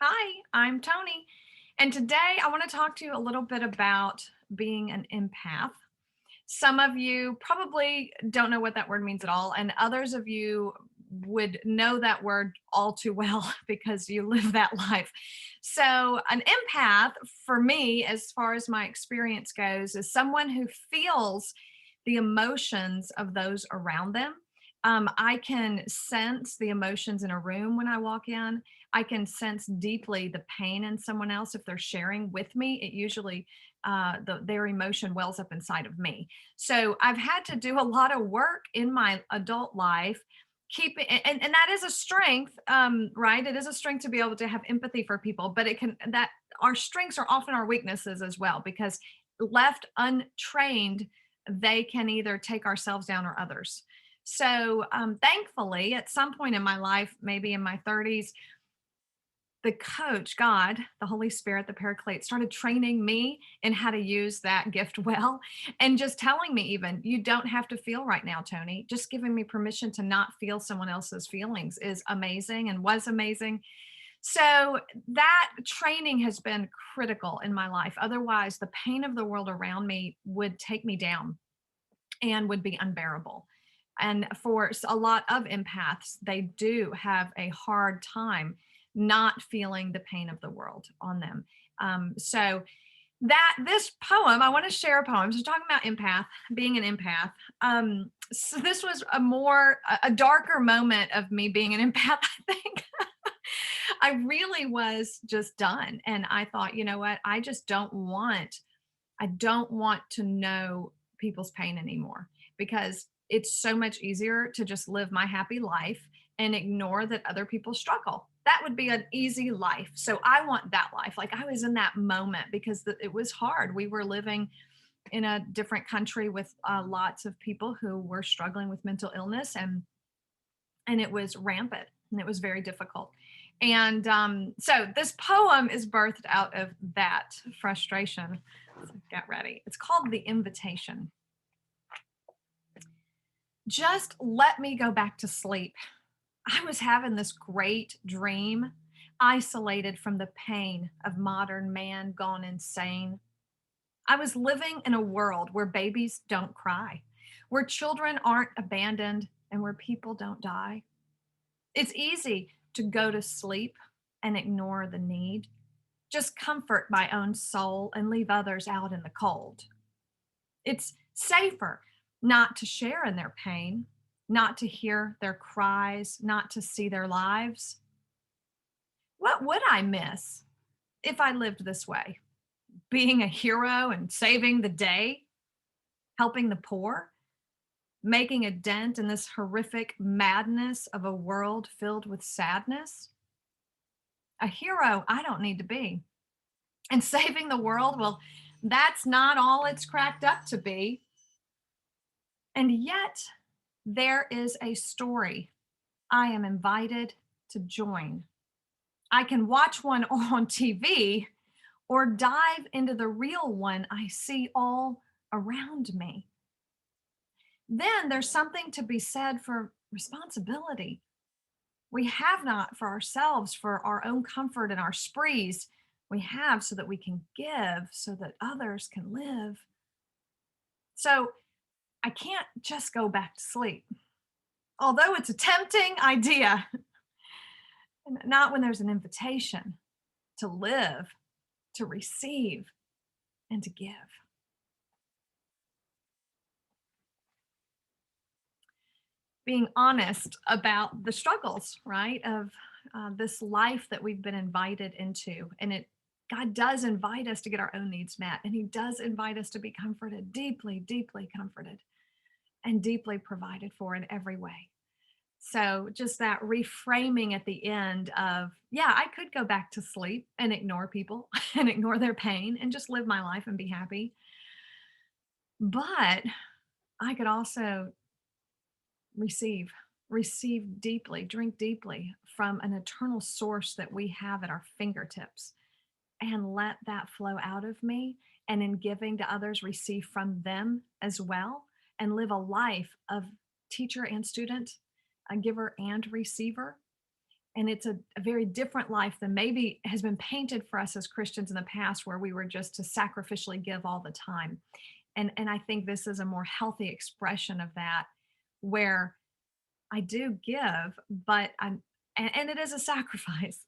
Hi, I'm Toni, and today I want to talk to you a little bit about being an empath. Some of you probably don't know what that word means at all, and others of you would know that word all too well because you live that life. So, an empath, for me, as far as my experience goes, is someone who feels the emotions of those around them. I can sense the emotions in a room when I walk in. I can sense deeply the pain in someone else if they're sharing with me. It usually their emotion wells up inside of me. So I've had to do a lot of work in my adult life. And that is a strength, right? It is a strength to be able to have empathy for people, but it can that our strengths are often our weaknesses as well because left untrained, they can either take ourselves down or others. So, thankfully, at some point in my life, maybe in my 30s, the coach, God, the Holy Spirit, the Paraclete, started training me in how to use that gift well and just telling me, even, you don't have to feel right now, Toni. Just giving me permission to not feel someone else's feelings is amazing and was amazing. So, that training has been critical in my life. Otherwise, the pain of the world around me would take me down and would be unbearable. And for a lot of empaths, they do have a hard time not feeling the pain of the world on them. So that this poem, I want to share a poem. So talking about empath, being an empath. So this was a darker moment of me being an empath. I think I really was just done, and I thought, you know what? I don't want to know people's pain anymore because it's so much easier to just live my happy life and ignore that other people struggle. That would be an easy life. So I want that life. Like I was in that moment because it was hard. We were living in a different country with lots of people who were struggling with mental illness, and it was rampant and it was very difficult. And so this poem is birthed out of that frustration. So get ready. It's called The Invitation. Just let me go back to sleep. I was having this great dream, isolated from the pain of modern man gone insane. I was living in a world where babies don't cry, where children aren't abandoned, and where people don't die. It's easy to go to sleep and ignore the need. Just comfort my own soul and leave others out in the cold. It's safer not to share in their pain, not to hear their cries, not to see their lives. What would I miss if I lived this way? Being a hero and saving the day, helping the poor, making a dent in this horrific madness of a world filled with sadness? A hero I don't need to be. And saving the world, well, that's not all it's cracked up to be. And yet, there is a story I am invited to join. I can watch one on TV or dive into the real one I see all around me. Then there's something to be said for responsibility. We have not for ourselves, for our own comfort and our sprees. We have so that we can give, so that others can live. So I can't just go back to sleep, although it's a tempting idea, not when there's an invitation to live, to receive, and to give. Being honest about the struggles, right, of this life that we've been invited into. And God does invite us to get our own needs met, and He does invite us to be comforted, deeply, deeply comforted, and deeply provided for in every way. So just that reframing at the end of, yeah, I could go back to sleep and ignore people and ignore their pain and just live my life and be happy. But I could also receive, receive deeply, drink deeply from an eternal source that we have at our fingertips and let that flow out of me. And in giving to others, receive from them as well and live a life of teacher and student, a giver and receiver. And it's a very different life than maybe has been painted for us as Christians in the past, where we were just to sacrificially give all the time. And I think this is a more healthy expression of that, where I do give, but and it is a sacrifice,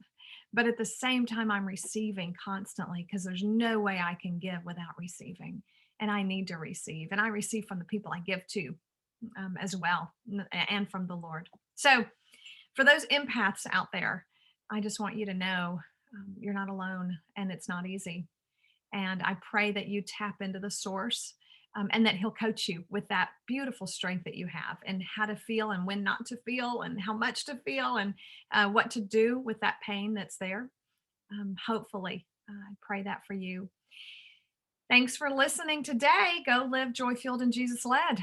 but at the same time, I'm receiving constantly, because there's no way I can give without receiving. And I need to receive. And I receive from the people I give to, as well, and from the Lord. So, for those empaths out there, I just want you to know, you're not alone, and it's not easy. And I pray that you tap into the source, and that he'll coach you with that beautiful strength that you have, and how to feel and when not to feel, and how much to feel, and what to do with that pain that's there. Hopefully, I pray that for you. Thanks for listening today. Go live joy filled and Jesus led.